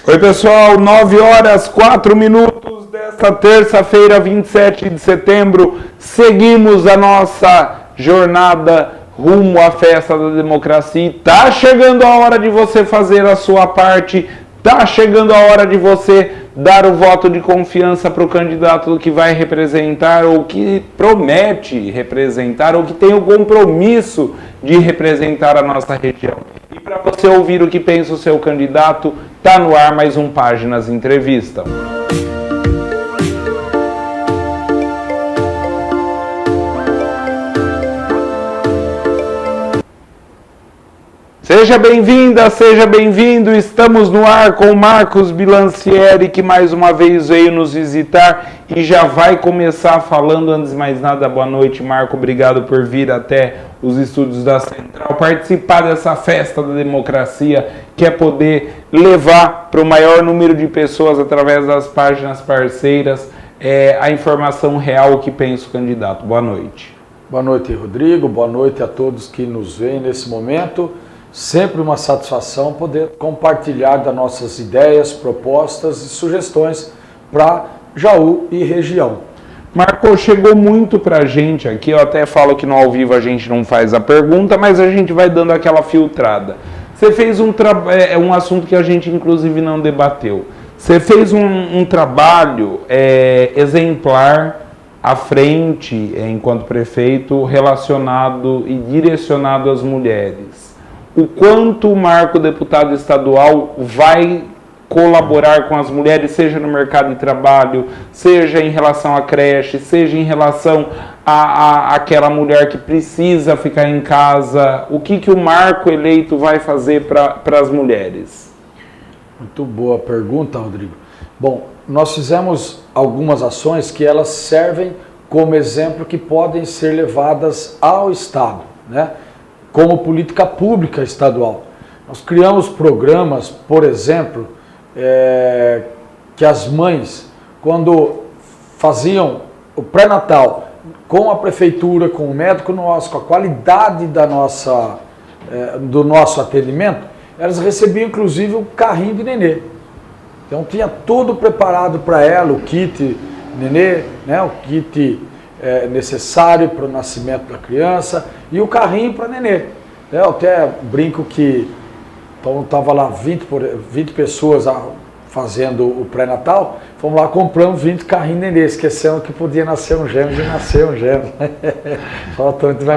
Oi pessoal, 9 horas 4 minutos desta terça-feira, 27 de setembro, seguimos a nossa jornada rumo à festa da democracia. Tá chegando a hora de você fazer a sua parte, tá chegando a hora de você dar o voto de confiança para o candidato que vai representar ou que promete representar ou que tem o compromisso de representar a nossa região. E para você ouvir o que pensa o seu candidato, tá no ar mais um Páginas Entrevista. Seja bem-vinda, seja bem-vindo. Estamos no ar com o Marcos Bilancieri, que mais uma vez veio nos visitar e já vai começar falando. Antes de mais nada, boa noite, Marco. Obrigado por vir até os estúdios da Central, participar dessa festa da democracia, que é poder levar para o maior número de pessoas, através das páginas parceiras, a informação real que pensa o candidato. Boa noite. Boa noite, Rodrigo. Boa noite a todos que nos veem nesse momento. Sempre uma satisfação poder compartilhar das nossas ideias, propostas e sugestões para Jaú e região. Marco, chegou muito pra gente aqui, eu até falo que no ao vivo a gente não faz a pergunta, mas a gente vai dando aquela filtrada. Você fez um assunto que a gente inclusive não debateu. Você fez um trabalho exemplar à frente, enquanto prefeito, relacionado e direcionado às mulheres. O quanto o Marco, deputado estadual, vai colaborar com as mulheres, seja no mercado de trabalho, seja em relação à creche, seja em relação àquela mulher que precisa ficar em casa. O que o Marco eleito vai fazer para as mulheres? Muito boa pergunta, Rodrigo. Bom, nós fizemos algumas ações que elas servem como exemplo que podem ser levadas ao Estado, né? Como política pública estadual. Nós criamos programas, por exemplo, que as mães, quando faziam o pré-natal com a prefeitura, com o médico nosso, com a qualidade do nosso atendimento, elas recebiam inclusive um carrinho de nenê. Então tinha tudo preparado para ela, o kit nenê, né, o kit necessário para o nascimento da criança e o carrinho para nenê. Eu até brinco que estava lá 20 pessoas fazendo o pré-natal, fomos lá, compramos 20 carrinhos de nenê, esquecendo que podia nascer um gêmeo e nascer um gêmeo.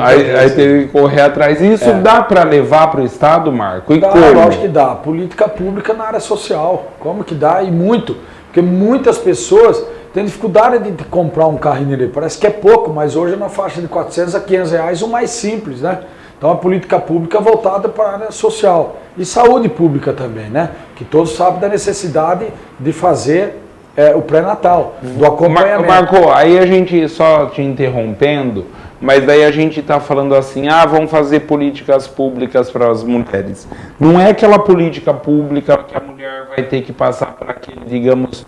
Aí teve que correr atrás. Isso dá para levar para o Estado, Marco? E dá, como? Lógico que dá. Política pública na área social. Como que dá? E muito. Porque muitas pessoas tem dificuldade de comprar um carrinho dele. Parece que é pouco, mas hoje é na faixa de 400 a 500 reais, o mais simples, né? Então a política pública voltada para a área social. E saúde pública também, né? Que todos sabem da necessidade de fazer o pré-natal, do acompanhamento. Marco, aí a gente, só te interrompendo, mas daí a gente está falando assim, vamos fazer políticas públicas para as mulheres. Não é aquela política pública que a mulher vai ter que passar por aquele, digamos,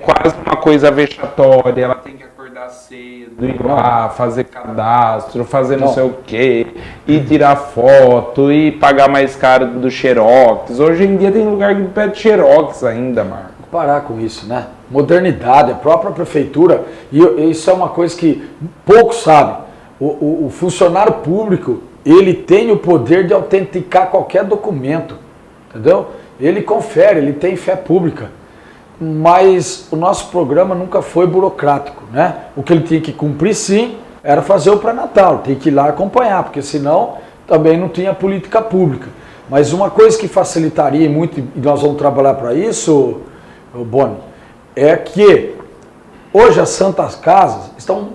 quase uma coisa vexatória, ela tem que acordar cedo, ir lá, fazer cadastro, fazer não sei o quê, e tirar foto, e pagar mais caro do Xerox. Hoje em dia tem lugar que pede Xerox ainda, Marco. Parar com isso, né? Modernidade, a própria prefeitura, e isso é uma coisa que poucos sabem. O funcionário público, ele tem o poder de autenticar qualquer documento, entendeu? Ele confere, ele tem fé pública. Mas o nosso programa nunca foi burocrático, né? O que ele tinha que cumprir, sim, era fazer o pré-natal, tem que ir lá acompanhar, porque senão também não tinha política pública. Mas uma coisa que facilitaria muito, e nós vamos trabalhar para isso, Boni, é que hoje as santas casas estão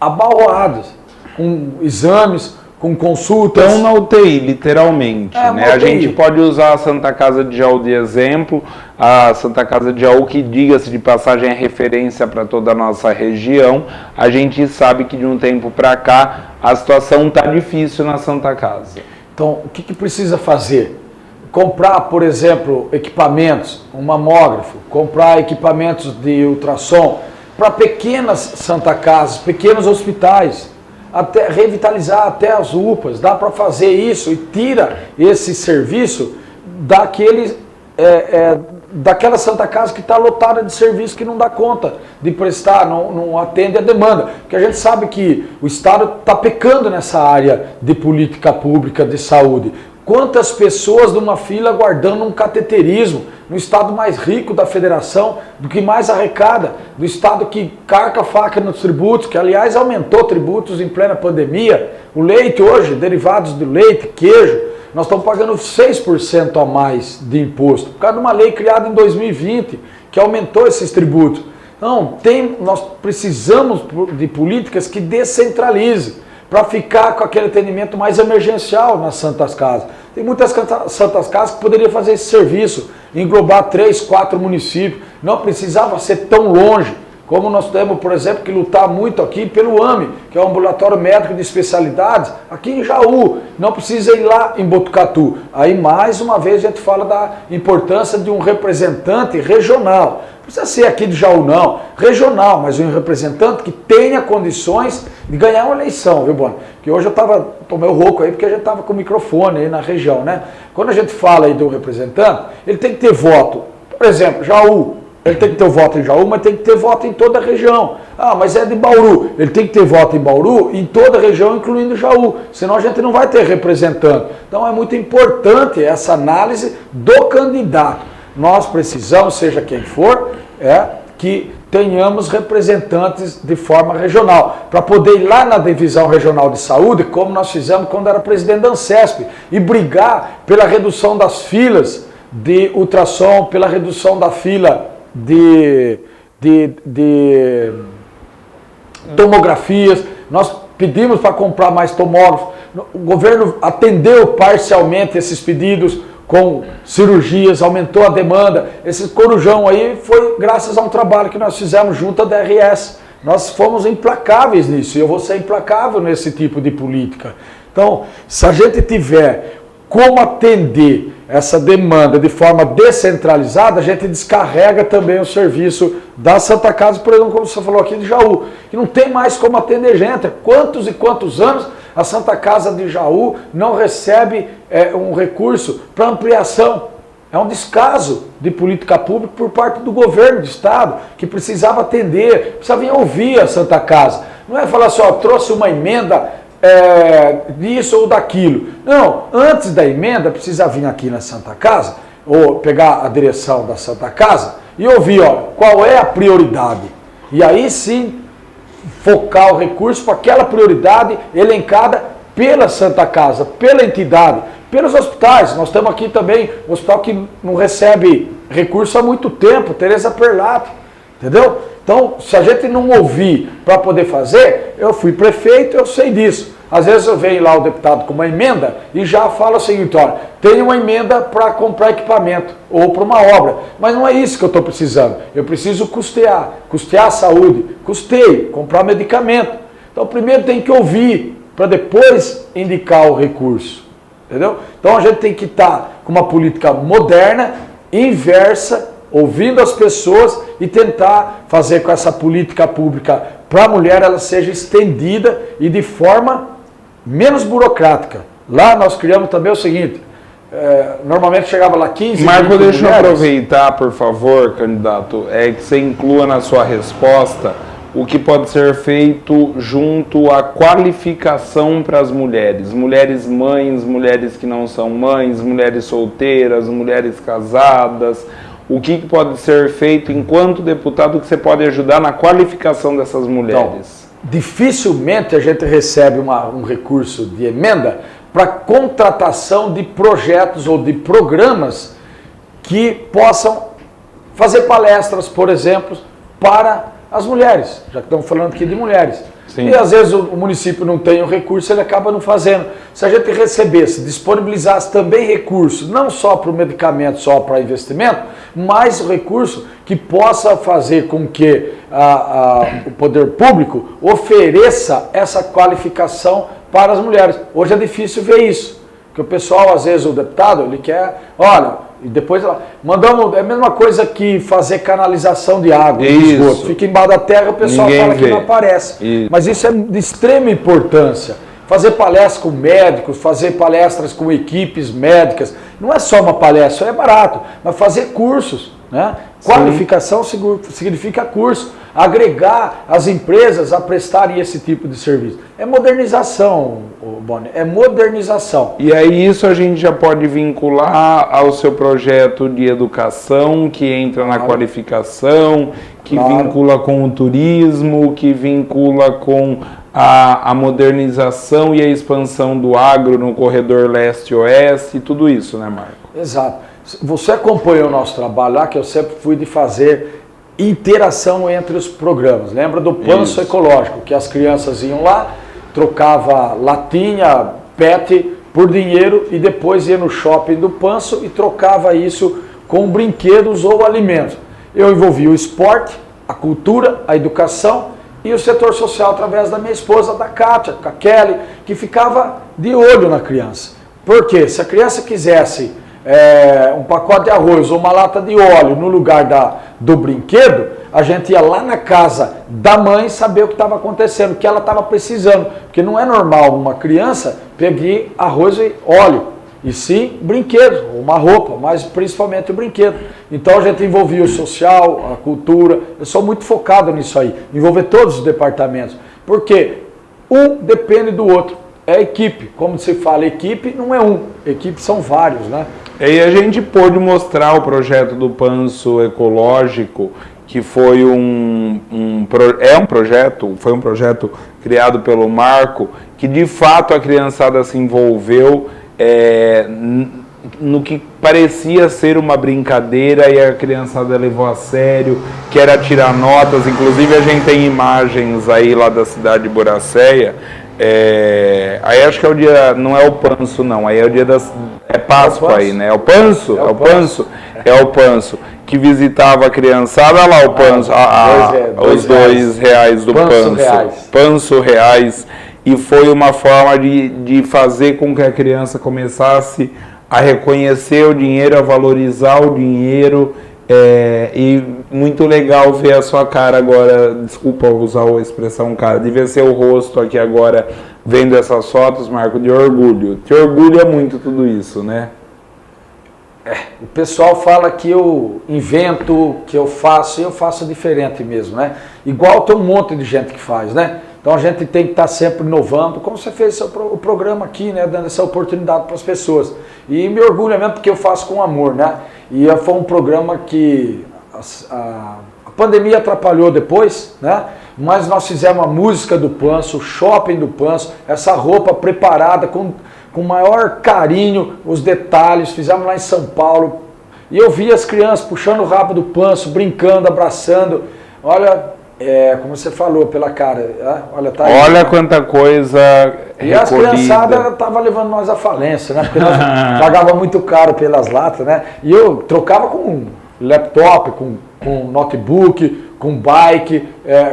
abalroadas com exames, com consultas. Estão na UTI, literalmente. Né? A gente pode usar a Santa Casa de Jaú de exemplo, a Santa Casa de Jaú, que, diga-se de passagem, é referência para toda a nossa região. A gente sabe que de um tempo para cá a situação está difícil na Santa Casa. Então, o que precisa fazer? Comprar, por exemplo, equipamentos, um mamógrafo, comprar equipamentos de ultrassom para pequenas Santa Casas, pequenos hospitais, até revitalizar até as UPAs. Dá para fazer isso e tira esse serviço daquela Santa Casa que está lotada de serviço que não dá conta de prestar, não atende a demanda. Porque a gente sabe que o Estado está pecando nessa área de política pública de saúde. Quantas pessoas numa fila aguardando um cateterismo, no estado mais rico da federação, do que mais arrecada, do estado que carca a faca nos tributos, que aliás aumentou tributos em plena pandemia. O leite hoje, derivados do leite, queijo, nós estamos pagando 6% a mais de imposto, por causa de uma lei criada em 2020, que aumentou esses tributos. Então, nós precisamos de políticas que descentralizem, para ficar com aquele atendimento mais emergencial nas Santas Casas. Tem muitas Santas Casas que poderiam fazer esse serviço, englobar 3, 4 municípios, não precisava ser tão longe, como nós temos, por exemplo, que lutar muito aqui pelo AME, que é o Ambulatório Médico de Especialidades, aqui em Jaú, não precisa ir lá em Botucatu. Aí, mais uma vez, a gente fala da importância de um representante regional. Não precisa ser aqui de Jaú, não. Regional, mas um representante que tenha condições de ganhar uma eleição, viu, Boni? Que hoje eu tomei o rouco aí, porque a gente estava com o microfone aí na região, né? Quando a gente fala aí do representante, ele tem que ter voto. Por exemplo, Jaú, ele tem que ter voto em Jaú, mas tem que ter voto em toda a região. Ah, mas é de Bauru. Ele tem que ter voto em Bauru, em toda a região, incluindo Jaú. Senão a gente não vai ter representante. Então é muito importante essa análise do candidato. Nós precisamos, seja quem for, que tenhamos representantes de forma regional, para poder ir lá na divisão regional de saúde, como nós fizemos quando era presidente da Ancesp, e brigar pela redução das filas de ultrassom, pela redução da fila de tomografias. Nós pedimos para comprar mais tomógrafos, o governo atendeu parcialmente esses pedidos, com cirurgias, aumentou a demanda. Esse corujão aí foi graças a um trabalho que nós fizemos junto à DRS. Nós fomos implacáveis nisso, e eu vou ser implacável nesse tipo de política. Então, se a gente tiver como atender essa demanda de forma descentralizada, a gente descarrega também o serviço da Santa Casa, por exemplo, como você falou aqui de Jaú, que não tem mais como atender gente. Quantos e quantos anos a Santa Casa de Jaú não recebe um recurso para ampliação? É um descaso de política pública por parte do governo do estado, que precisava atender, precisava vir ouvir a Santa Casa. Não é falar assim, ó, trouxe uma emenda disso ou daquilo. Não, antes da emenda precisa vir aqui na Santa Casa, ou pegar a direção da Santa Casa e ouvir, ó, qual é a prioridade. E aí sim focar o recurso para aquela prioridade elencada pela Santa Casa, pela entidade, pelos hospitais. Nós temos aqui também um hospital que não recebe recurso há muito tempo, Teresa Perlato, entendeu? Então, se a gente não ouvir para poder fazer, eu fui prefeito, eu sei disso. Às vezes eu venho lá o deputado com uma emenda e já falo o seguinte, olha, tem uma emenda para comprar equipamento ou para uma obra, mas não é isso que eu estou precisando. Eu preciso custear a saúde, custeio, comprar medicamento. Então primeiro tem que ouvir para depois indicar o recurso, entendeu? Então a gente tem que estar com uma política moderna, inversa, ouvindo as pessoas e tentar fazer com essa política pública para a mulher ela seja estendida e de forma menos burocrática. Lá nós criamos também o seguinte, normalmente chegava lá 15 Marco, deixa eu aproveitar, por favor, candidato, que você inclua na sua resposta o que pode ser feito junto à qualificação para as mulheres. Mulheres mães, mulheres que não são mães, mulheres solteiras, mulheres casadas. O que pode ser feito enquanto deputado que você pode ajudar na qualificação dessas mulheres? Então, dificilmente a gente recebe um recurso de emenda para contratação de projetos ou de programas que possam fazer palestras, por exemplo, para as mulheres, já que estamos falando aqui de mulheres. Sim. E às vezes o município não tem o recurso, ele acaba não fazendo. Se a gente recebesse, disponibilizasse também recursos, não só para o medicamento, só para investimento, mas o recurso que possa fazer com que o poder público ofereça essa qualificação para as mulheres. Hoje é difícil ver isso, porque o pessoal, às vezes o deputado, ele quer, olha, e depois mandamos, é a mesma coisa que fazer canalização de água, de esgoto. Fica embaixo da terra, o pessoal fala que não aparece. Isso. Mas isso é de extrema importância. Fazer palestras com médicos, fazer palestras com equipes médicas, não é só uma palestra, é barato, mas fazer cursos, né? Qualificação significa curso, agregar as empresas a prestarem esse tipo de serviço. É modernização, Boni, é modernização. E aí isso a gente já pode vincular ao seu projeto de educação, que entra na qualificação, que vincula com o turismo, que vincula com a modernização e a expansão do agro no corredor leste-oeste, tudo isso, né, Marco? Exato. Você acompanhou o nosso trabalho lá, que eu sempre fui de fazer interação entre os programas. Lembra do Panço Ecológico, que as crianças iam lá, trocava latinha, PET por dinheiro e depois ia no shopping do Panço e trocava isso com brinquedos ou alimentos. Eu envolvi o esporte, a cultura, a educação e o setor social através da minha esposa, da Kátia, com a Kelly, que ficava de olho na criança. Por quê? Se a criança quisesse um pacote de arroz ou uma lata de óleo no lugar do brinquedo, a gente ia lá na casa da mãe saber o que estava acontecendo, o que ela estava precisando. Porque não é normal uma criança pedir arroz e óleo, e sim brinquedo, uma roupa, mas principalmente o brinquedo. Então a gente envolvia o social, a cultura, eu sou muito focado nisso aí, envolver todos os departamentos, porque um depende do outro, é equipe, como se fala, equipe não é equipe são vários, né? E a gente pôde mostrar o projeto do Panço Ecológico, que foi um projeto criado pelo Marco, que de fato a criançada se envolveu no que parecia ser uma brincadeira e a criançada levou a sério, que era tirar notas. Inclusive a gente tem imagens aí lá da cidade de Boracéia. Aí acho que é o dia, não é o Panço não, aí é o dia é Páscoa aí, né? É o Panço? É o Panço, que visitava a criançada, olha lá o Panço, os R$2 do Panço. Panço reais. E foi uma forma de fazer com que a criança começasse a reconhecer o dinheiro, a valorizar o dinheiro. E muito legal ver a sua cara agora, desculpa usar a expressão cara, de ver seu rosto aqui agora, vendo essas fotos, Marco, de orgulho. Te orgulha muito tudo isso, né? O pessoal fala que eu invento, que eu faço, e eu faço diferente mesmo, né? Igual tem um monte de gente que faz, né? Então a gente tem que estar sempre inovando, como você fez o programa aqui, né? Dando essa oportunidade para as pessoas. E me orgulha mesmo porque eu faço com amor, né? E foi um programa que a pandemia atrapalhou depois, né? Mas nós fizemos a música do Panço, o shopping do Panço, essa roupa preparada com maior carinho, os detalhes, fizemos lá em São Paulo. E eu vi as crianças puxando o rabo do Panço, brincando, abraçando. Olha, como você falou pela cara, olha, tá aí. Olha quanta coisa e recolhida. As criançadas estavam levando nós à falência, né? Porque nós pagava muito caro pelas latas, né? E eu trocava com laptop, com notebook, com bike,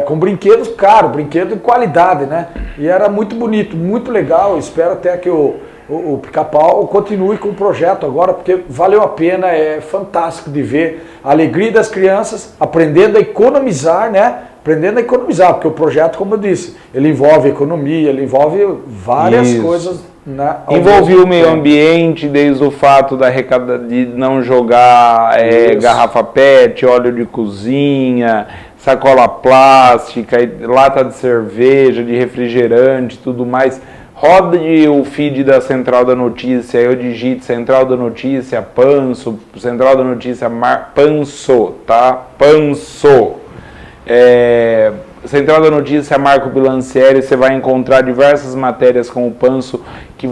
com brinquedos caros, brinquedo de qualidade, né? E era muito bonito, muito legal. Espero até que o Pica-Pau continue com o projeto agora, porque valeu a pena, é fantástico de ver a alegria das crianças aprendendo a economizar, né? Aprendendo a economizar, porque o projeto, como eu disse, ele envolve economia, ele envolve várias coisas. Né, envolveu o meio ambiente, desde o fato de não jogar garrafa PET, óleo de cozinha, sacola plástica, lata de cerveja, de refrigerante, tudo mais. Rode o feed da Central da Notícia, eu digito Central da Notícia, Panço, Central da Notícia, Panço, tá? Panço. Central da Notícia, Marco Bilancieri, você vai encontrar diversas matérias com o Panço que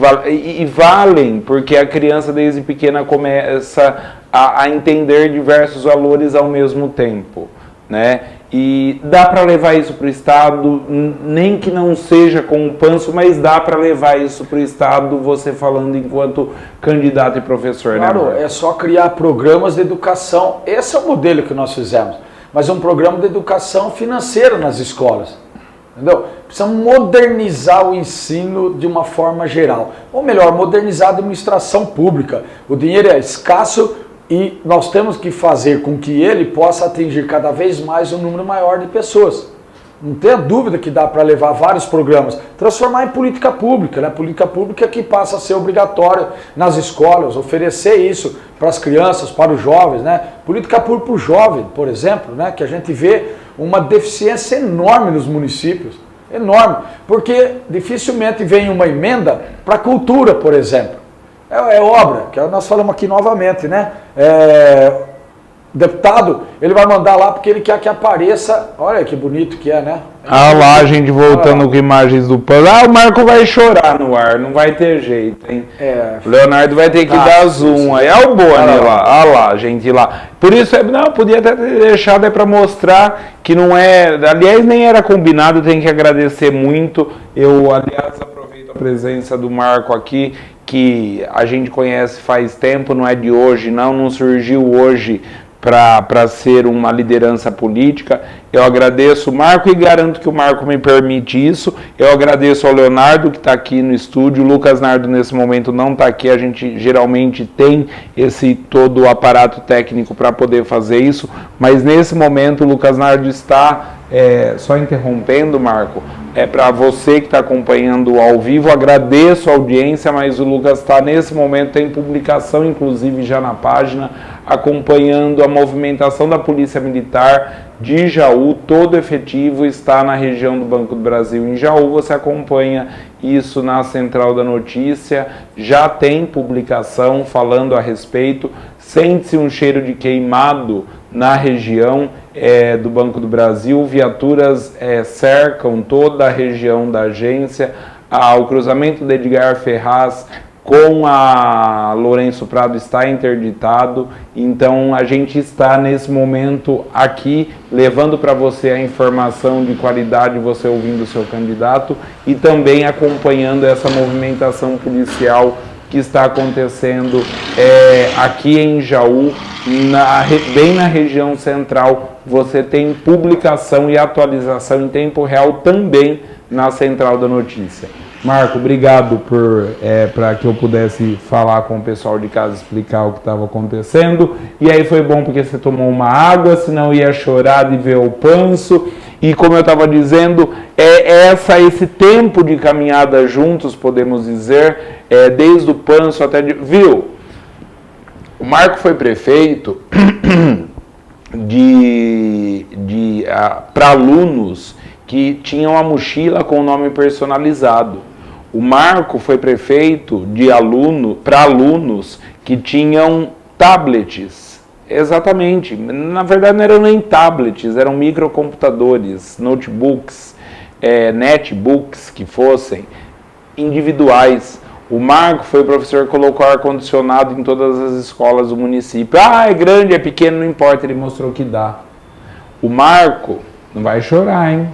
valem, porque a criança desde pequena começa a entender diversos valores ao mesmo tempo, né? E dá para levar isso para o Estado, nem que não seja com o Panço, mas dá para levar isso para o Estado, você falando enquanto candidato e professor, claro, né? É só criar programas de educação, esse é o modelo que nós fizemos, mas é um programa de educação financeira nas escolas, entendeu? Precisamos modernizar o ensino de uma forma geral, ou melhor, modernizar a administração pública. O dinheiro é escasso, e nós temos que fazer com que ele possa atingir cada vez mais um número maior de pessoas. Não tenha dúvida que dá para levar vários programas, transformar em política pública, né? Política pública que passa a ser obrigatória nas escolas, oferecer isso para as crianças, para os jovens, né? Política pública para o jovem, por exemplo, né? Que a gente vê uma deficiência enorme nos municípios, enorme, porque dificilmente vem uma emenda para a cultura, por exemplo. É obra, que nós falamos aqui novamente, né? O deputado, ele vai mandar lá porque ele quer que apareça. Olha que bonito que é, né? Ah lá, a gente voltando com imagens do pano. Ah, o Marco vai chorar no ar, não vai ter jeito, hein? O Leonardo vai ter que dar zoom aí. Olha o Boni lá, olha lá, gente lá. Por isso, não, podia até ter deixado para mostrar que não é. Aliás, nem era combinado, tem que agradecer muito. Eu, aliás, aproveito a presença do Marco aqui, que a gente conhece faz tempo, não é de hoje, não surgiu hoje para ser uma liderança política. Eu agradeço o Marco e garanto que o Marco me permite isso. Eu agradeço ao Leonardo que está aqui no estúdio. O Lucas Nardo nesse momento não está aqui. A gente geralmente tem esse todo o aparato técnico para poder fazer isso, mas nesse momento o Lucas Nardo está só interrompendo, Marco. Para você que está acompanhando ao vivo, agradeço a audiência, mas o Lucas está nesse momento, tem publicação inclusive já na página, acompanhando a movimentação da Polícia Militar de Jaú, todo efetivo está na região do Banco do Brasil em Jaú. Você acompanha isso na Central da Notícia, já tem publicação falando a respeito. Sente-se um cheiro de queimado na região do Banco do Brasil, viaturas cercam toda a região da agência. O cruzamento de Edgar Ferraz com a Lourenço Prado está interditado, então a gente está nesse momento aqui levando para você a informação de qualidade, você ouvindo o seu candidato e também acompanhando essa movimentação policial que está acontecendo aqui em Jaú, bem na região central. Você tem publicação e atualização em tempo real também na Central da Notícia. Marco, obrigado para que eu pudesse falar com o pessoal de casa, explicar o que estava acontecendo. E aí foi bom porque você tomou uma água, senão ia chorar de ver o Panso. E como eu estava dizendo, esse tempo de caminhada juntos, podemos dizer, desde o Panso até... Viu? O Marco foi prefeito para alunos que tinham a mochila com o nome personalizado. O Marco foi prefeito para alunos que tinham tablets. Exatamente. Na verdade não eram nem tablets, eram microcomputadores, notebooks, netbooks que fossem individuais. O Marco foi o professor que colocou ar-condicionado em todas as escolas do município. É grande, é pequeno, não importa, ele mostrou que dá. O Marco, não vai chorar, hein?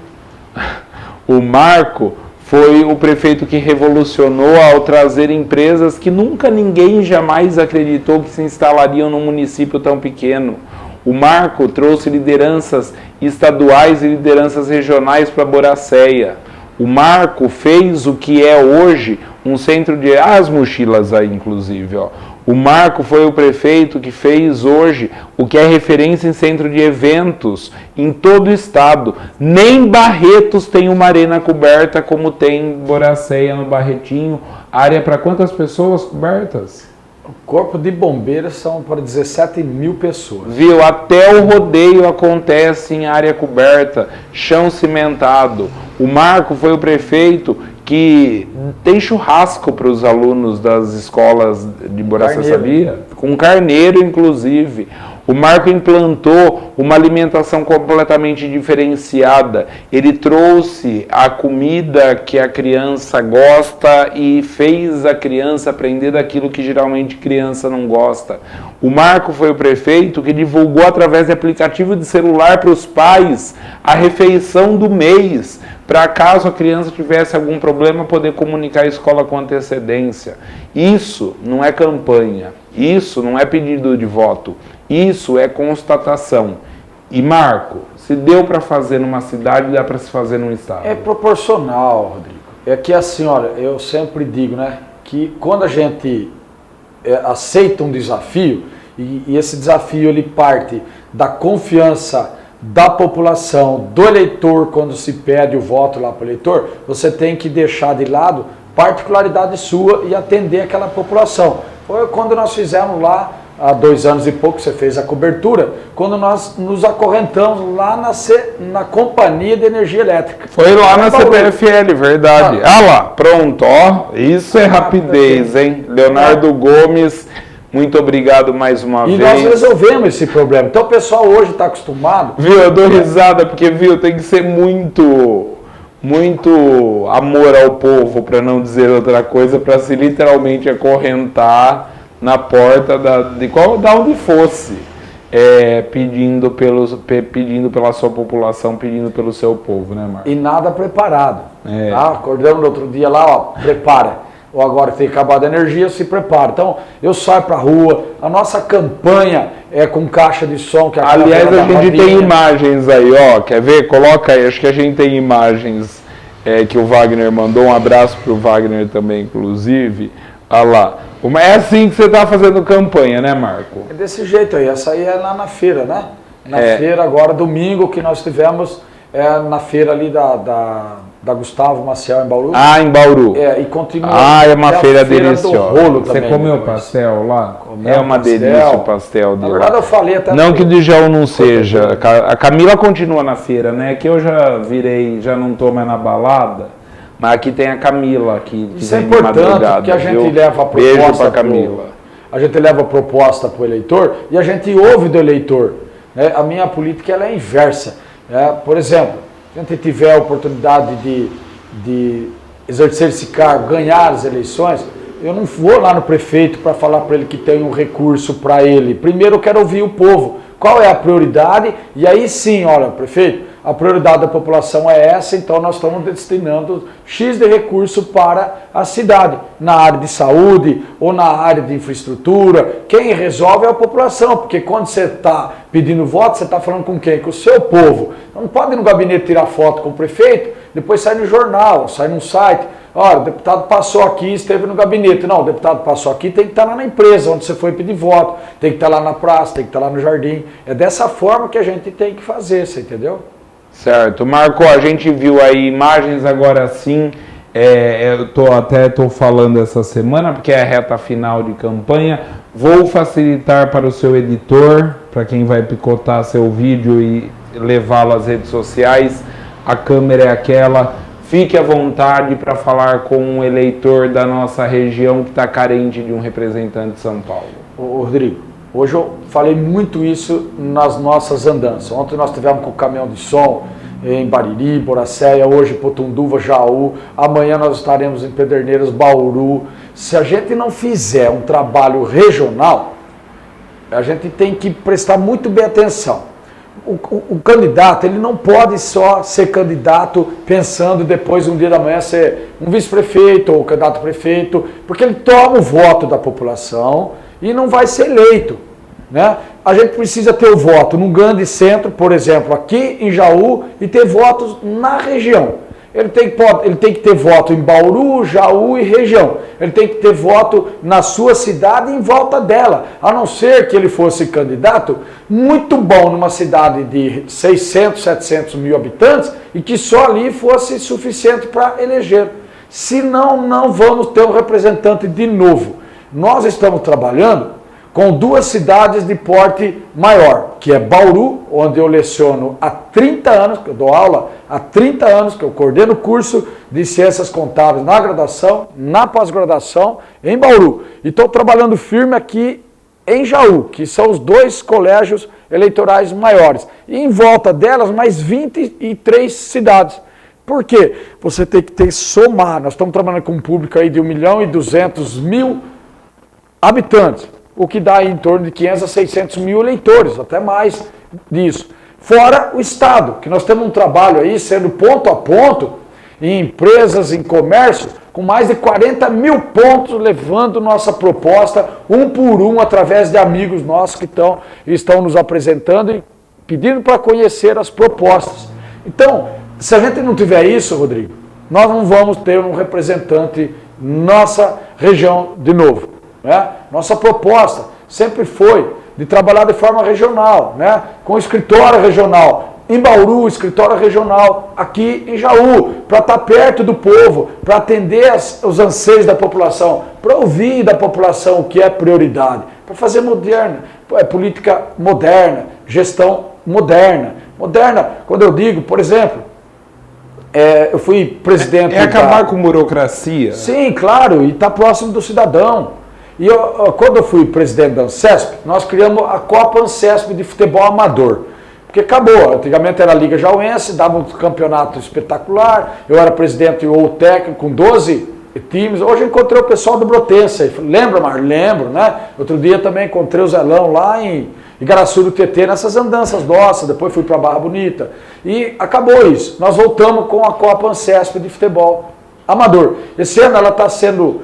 O Marco foi o prefeito que revolucionou ao trazer empresas que nunca ninguém jamais acreditou que se instalariam num município tão pequeno. O Marco trouxe lideranças estaduais e lideranças regionais para Boracéia. O Marco fez o que é hoje um centro de... as mochilas aí, inclusive, ó. O Marco foi o prefeito que fez hoje o que é referência em centro de eventos em todo o estado. Nem Barretos tem uma arena coberta como tem Boracéia no Barretinho. Área para quantas pessoas cobertas? O Corpo de Bombeiros são para 17 mil pessoas. Viu? Até o rodeio acontece em área coberta, chão cimentado. O Marco foi o prefeito que tem churrasco para os alunos das escolas de Boracéia, sabia? Com carneiro, inclusive. O Marco implantou uma alimentação completamente diferenciada. Ele trouxe a comida que a criança gosta e fez a criança aprender daquilo que geralmente criança não gosta. O Marco foi o prefeito que divulgou através de aplicativo de celular para os pais a refeição do mês, para caso a criança tivesse algum problema, poder comunicar à escola com antecedência. Isso não é campanha, isso não é pedido de voto, isso é constatação. E Marco, se deu para fazer numa cidade, dá para se fazer num estado. É proporcional, Rodrigo. É que assim, olha, eu sempre digo, né, que quando a gente aceita um desafio, e esse desafio ele parte da confiança da população, do eleitor, quando se pede o voto lá para o eleitor, você tem que deixar de lado particularidade sua e atender aquela população. Foi quando nós fizemos lá, há 2 anos e pouco, você fez a cobertura, quando nós nos acorrentamos lá na Companhia de Energia Elétrica. Foi lá na CPFL, verdade. Lá, pronto, ó, isso é rapidez, hein? Leonardo Gomes, muito obrigado mais uma vez. E nós resolvemos esse problema. Então o pessoal hoje está acostumado... Viu, eu dou risada, porque, viu, tem que ser muito amor ao povo, para não dizer outra coisa, para se literalmente acorrentar na porta da onde fosse, pedindo pela sua população, pedindo pelo seu povo, né, Marcos? E nada preparado. Tá? Acordamos no outro dia lá, ó, prepara. Ou agora tem acabado a energia, se prepara. Então, eu saio pra rua, a nossa campanha é com caixa de som. Que aliás, a gente tem imagens aí, ó, quer ver? Coloca aí, acho que a gente tem imagens que o Wagner mandou, um abraço pro Wagner também, inclusive. Olha lá. É assim que você tá fazendo campanha, né, Marco? É desse jeito aí, essa aí é lá na feira, né? Na feira agora, domingo, que nós tivemos na feira ali da Gustavo Maciel, em Bauru. Em Bauru. E continua. É uma feira deliciosa. Rolo você também, comeu pastel lá? Comeu uma pastel. delícia o pastel dele. Na verdade, eu falei até... Não que de Jaú não seja. A Camila continua na feira, né? Que eu já não tô mais na balada. Mas aqui tem a Camila, que isso é importante, porque a gente leva a proposta. Beijo pra Camila. A gente leva a proposta para o eleitor e a gente ouve do eleitor. Né? A minha política ela é inversa. Por exemplo, se a gente tiver a oportunidade de exercer esse cargo, ganhar as eleições, eu não vou lá no prefeito para falar para ele que tem um recurso para ele. Primeiro eu quero ouvir o povo. Qual é a prioridade? E aí sim, olha, prefeito, a prioridade da população é essa, então nós estamos destinando X de recurso para a cidade, na área de saúde ou na área de infraestrutura. Quem resolve é a população, porque quando você está pedindo voto, você está falando com quem? Com o seu povo. Não pode ir no gabinete tirar foto com o prefeito, depois sai no jornal, sai no site. Olha, o deputado passou aqui, esteve no gabinete. Não, o deputado passou aqui, tem que estar lá na empresa, onde você foi pedir voto. Tem que estar lá na praça, tem que estar lá no jardim. É dessa forma que a gente tem que fazer, você entendeu? Certo. Marco, a gente viu aí imagens agora sim. Eu tô falando essa semana, porque é a reta final de campanha. Vou facilitar para o seu editor, para quem vai picotar seu vídeo e levá-lo às redes sociais. A câmera é aquela. Fique à vontade para falar com um eleitor da nossa região que está carente de um representante de São Paulo. Rodrigo, hoje eu falei muito isso nas nossas andanças. Ontem nós tivemos com o caminhão de som em Bariri, Boracéia, hoje Potunduva, Jaú. Amanhã nós estaremos em Pederneiras, Bauru. Se a gente não fizer um trabalho regional, a gente tem que prestar muito bem atenção. O candidato, ele não pode só ser candidato pensando depois, um dia da manhã, ser um vice-prefeito ou candidato a prefeito, porque ele toma o voto da população e não vai ser eleito. Né? A gente precisa ter o voto num grande centro, por exemplo, aqui em Jaú, e ter votos na região. Ele tem que ter voto em Bauru, Jaú e região. Ele tem que ter voto na sua cidade e em volta dela. A não ser que ele fosse candidato muito bom numa cidade de 600, 700 mil habitantes e que só ali fosse suficiente para eleger. Senão, não vamos ter um representante de novo. Nós estamos trabalhando com 2 cidades de porte maior, que é Bauru, onde eu leciono há 30 anos, que eu dou aula há 30 anos, que eu coordeno o curso de Ciências Contábeis na graduação, na pós-graduação, em Bauru. E estou trabalhando firme aqui em Jaú, que são os 2 colégios eleitorais maiores. E em volta delas, mais 23 cidades. Por quê? Você tem que somar. Nós estamos trabalhando com um público aí de 1.200.000 habitantes. O que dá em torno de 500 a 600 mil eleitores, até mais disso. Fora o Estado, que nós temos um trabalho aí, sendo ponto a ponto, em empresas, em comércio, com mais de 40 mil pontos, levando nossa proposta, um por um, através de amigos nossos que estão nos apresentando e pedindo para conhecer as propostas. Então, se a gente não tiver isso, Rodrigo, nós não vamos ter um representante nossa região de novo. Né? Nossa proposta sempre foi de trabalhar de forma regional, né? Com escritório regional. em Bauru, escritório regional, aqui em Jaú, para estar perto do povo, para atender os anseios da população, para ouvir da população o que é prioridade, para fazer política moderna, gestão moderna. Moderna, quando eu digo, por exemplo, eu fui presidente... É acabar com burocracia? Sim, claro, e está próximo do cidadão. E quando eu fui presidente da Ancesp, nós criamos a Copa Ancesp de futebol amador. Porque acabou, antigamente era a Liga Jauense, dava um campeonato espetacular, eu era presidente ou técnico com 12 times. Hoje eu encontrei o pessoal do Brotense, lembra, Mar? Lembro, né? Outro dia também encontrei o Zelão lá em Igaraçu do Tietê, nessas andanças nossas, depois fui para Barra Bonita. E acabou isso, nós voltamos com a Copa Ancesp de futebol amador. Esse ano ela está sendo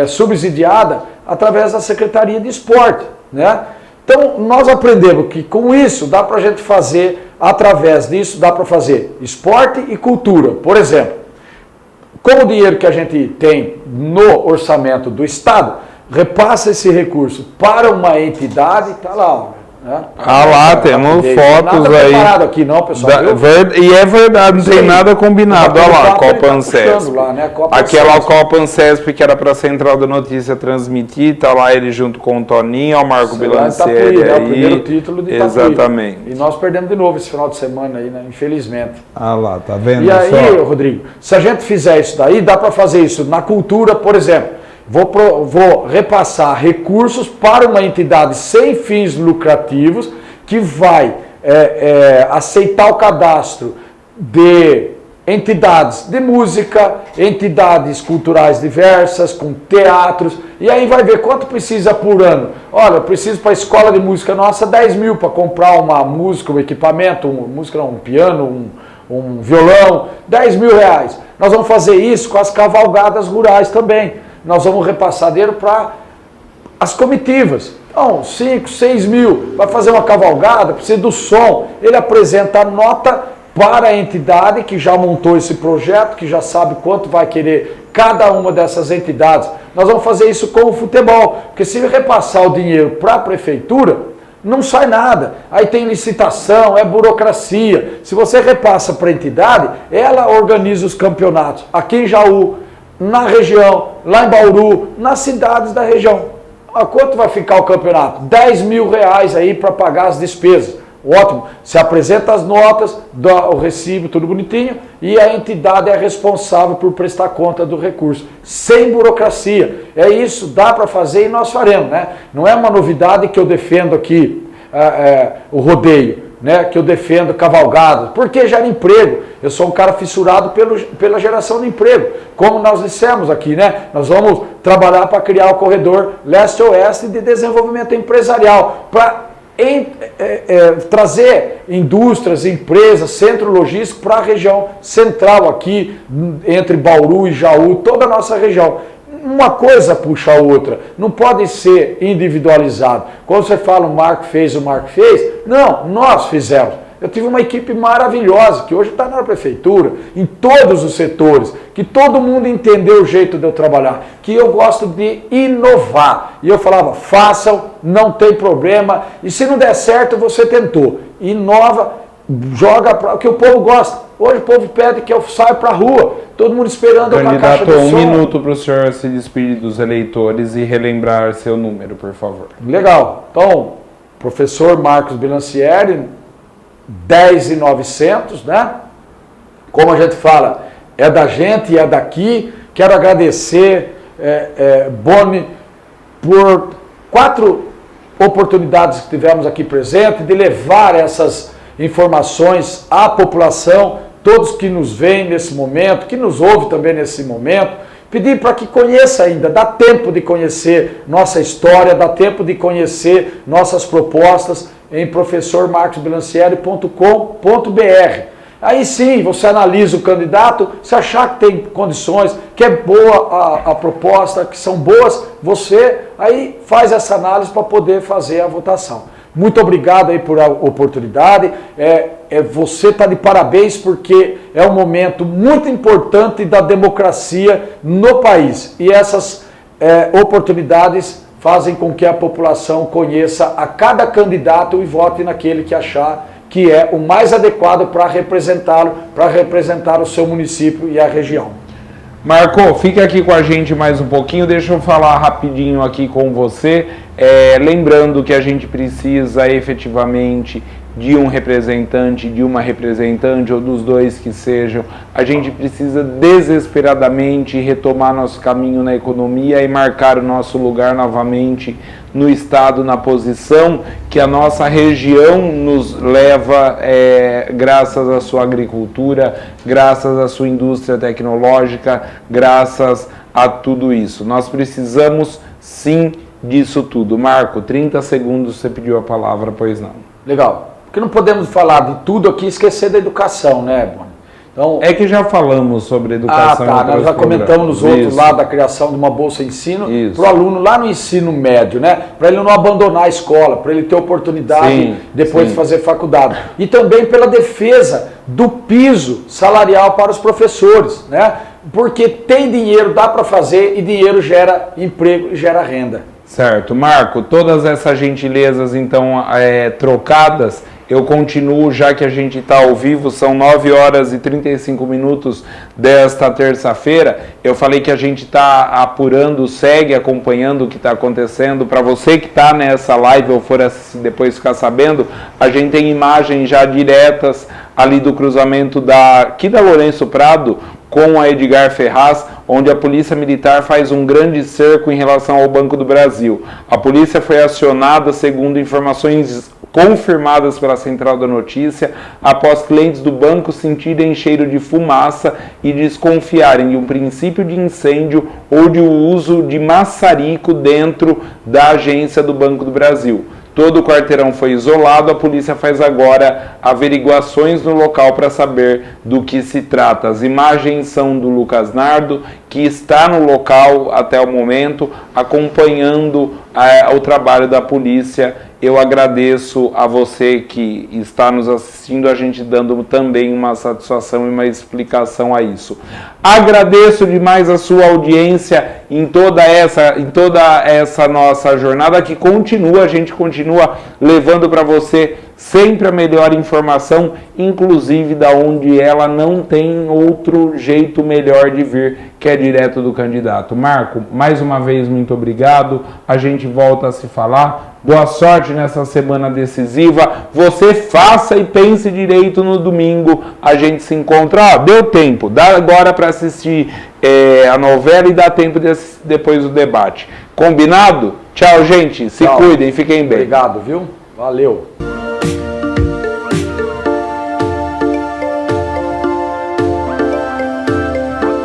subsidiada através da Secretaria de Esporte, né? Então, nós aprendemos que com isso dá para a gente fazer, através disso, dá para fazer esporte e cultura. Por exemplo, com o dinheiro que a gente tem no orçamento do Estado, repassa esse recurso para uma entidade, está lá, ó, né? Lá, temos fotos nada aí. Preparado aqui não, pessoal. E é verdade, não tem nada combinado. Olha lá, Copa Ancesp. Lá, né? Aquela Copa Ancesp que era para a Central da Notícia transmitir, tá lá ele junto com o Toninho, o Marco Bilancieri aí. É o primeiro título de Itapuí. Exatamente. E nós perdemos de novo esse final de semana aí, né? Infelizmente. Lá, tá vendo? E aí, Rodrigo, se a gente fizer isso daí, dá para fazer isso na cultura, por exemplo. Vou repassar recursos para uma entidade sem fins lucrativos que vai aceitar o cadastro de entidades de música, entidades culturais diversas, com teatros, e aí vai ver quanto precisa por ano. Olha, eu preciso para a escola de música nossa 10 mil para comprar uma música, um equipamento, um piano, um violão, 10 mil reais. Nós vamos fazer isso com as cavalgadas rurais também. Nós vamos repassar dinheiro para as comitivas. Então, 5, 6 mil, vai fazer uma cavalgada, precisa do som. Ele apresenta a nota para a entidade que já montou esse projeto, que já sabe quanto vai querer cada uma dessas entidades. Nós vamos fazer isso com o futebol, porque se repassar o dinheiro para a prefeitura, não sai nada. Aí tem licitação, é burocracia. Se você repassa para a entidade, ela organiza os campeonatos. Aqui em Jaú, na região, lá em Bauru, nas cidades da região. A quanto vai ficar o campeonato? 10 mil reais aí para pagar as despesas. Ótimo. Se apresenta as notas, dá o recibo, tudo bonitinho, e a entidade é responsável por prestar conta do recurso. Sem burocracia. É isso, dá para fazer e nós faremos, né? Não é uma novidade que eu defendo aqui, o rodeio, né, que eu defendo cavalgada, porque gera emprego. Eu sou um cara fissurado pela geração de emprego. Como nós dissemos aqui, né, nós vamos trabalhar para criar o corredor leste-oeste de desenvolvimento empresarial, para trazer indústrias, empresas, centro logístico para a região central aqui, entre Bauru e Jaú, toda a nossa região. Uma coisa puxa a outra, não pode ser individualizado. Quando você fala o Marco fez, não, nós fizemos. Eu tive uma equipe maravilhosa, que hoje está na prefeitura, em todos os setores, que todo mundo entendeu o jeito de eu trabalhar, que eu gosto de inovar. E eu falava, façam, não tem problema, e se não der certo, você tentou. Inova, joga para o que o povo gosta. Hoje o povo pede que eu saia para a rua, todo mundo esperando eu com a caixa de som. Um minuto para o senhor se despedir dos eleitores e relembrar seu número, por favor. Legal. Então, professor Marcos Bilancieri, 10.900, né? Como a gente fala, é da gente e é daqui. Quero agradecer, Boni, por 4 oportunidades que tivemos aqui presente, de levar essas informações à população, todos que nos veem nesse momento, que nos ouvem também nesse momento, pedir para que conheça ainda, dá tempo de conhecer nossa história, dá tempo de conhecer nossas propostas em professormarcosbilancieri.com.br. Aí sim, você analisa o candidato, se achar que tem condições, que é boa a proposta, que são boas, você aí faz essa análise para poder fazer a votação. Muito obrigado aí por a oportunidade, você está de parabéns porque é um momento muito importante da democracia no país e essas oportunidades fazem com que a população conheça a cada candidato e vote naquele que achar que é o mais adequado para representá-lo, para representar o seu município e a região. Marco, fica aqui com a gente mais um pouquinho, deixa eu falar rapidinho aqui com você, lembrando que a gente precisa efetivamente de um representante, de uma representante, ou dos dois que sejam. A gente precisa desesperadamente retomar nosso caminho na economia e marcar o nosso lugar novamente no Estado, na posição que a nossa região nos leva, graças à sua agricultura, graças à sua indústria tecnológica, graças a tudo isso. Nós precisamos, sim, disso tudo. Marco, 30 segundos, você pediu a palavra, pois não. Legal. Porque não podemos falar de tudo aqui e esquecer da educação, né, Boni? Então, é que já falamos sobre educação. Nós já comentamos nos outros lá da criação de uma bolsa ensino para o aluno lá no ensino médio, né? Para ele não abandonar a escola, para ele ter oportunidade depois de fazer faculdade. E também pela defesa do piso salarial para os professores, né? Porque tem dinheiro, dá para fazer, e dinheiro gera emprego e gera renda. Certo. Marco, todas essas gentilezas então trocadas, eu continuo, já que a gente está ao vivo, são 9 horas e 35 minutos desta terça-feira. Eu falei que a gente está apurando, segue acompanhando o que está acontecendo. Para você que está nessa live ou for depois ficar sabendo, a gente tem imagens já diretas ali do cruzamento aqui da Lourenço Prado com a Edgar Ferraz, onde a Polícia Militar faz um grande cerco em relação ao Banco do Brasil. A polícia foi acionada, segundo informações confirmadas pela Central da Notícia, após clientes do banco sentirem cheiro de fumaça e desconfiarem de um princípio de incêndio ou de uso de maçarico dentro da agência do Banco do Brasil. Todo o quarteirão foi isolado, a polícia faz agora averiguações no local para saber do que se trata. As imagens são do Lucas Nardo, que está no local até o momento, acompanhando o trabalho da polícia. Eu agradeço a você que está nos assistindo, a gente dando também uma satisfação e uma explicação a isso. Agradeço demais a sua audiência em toda essa nossa jornada que continua, a gente continua levando para você sempre a melhor informação, inclusive da onde ela não tem outro jeito melhor de vir, que é direto do candidato. Marco, mais uma vez, muito obrigado. A gente volta a se falar. Boa sorte nessa semana decisiva. Você faça e pense direito no domingo. A gente se encontra. Deu tempo. Dá agora para assistir a novela e dá tempo de assistir depois do debate. Combinado? Tchau, gente. Se cuidem. Fiquem bem. Obrigado, viu? Valeu.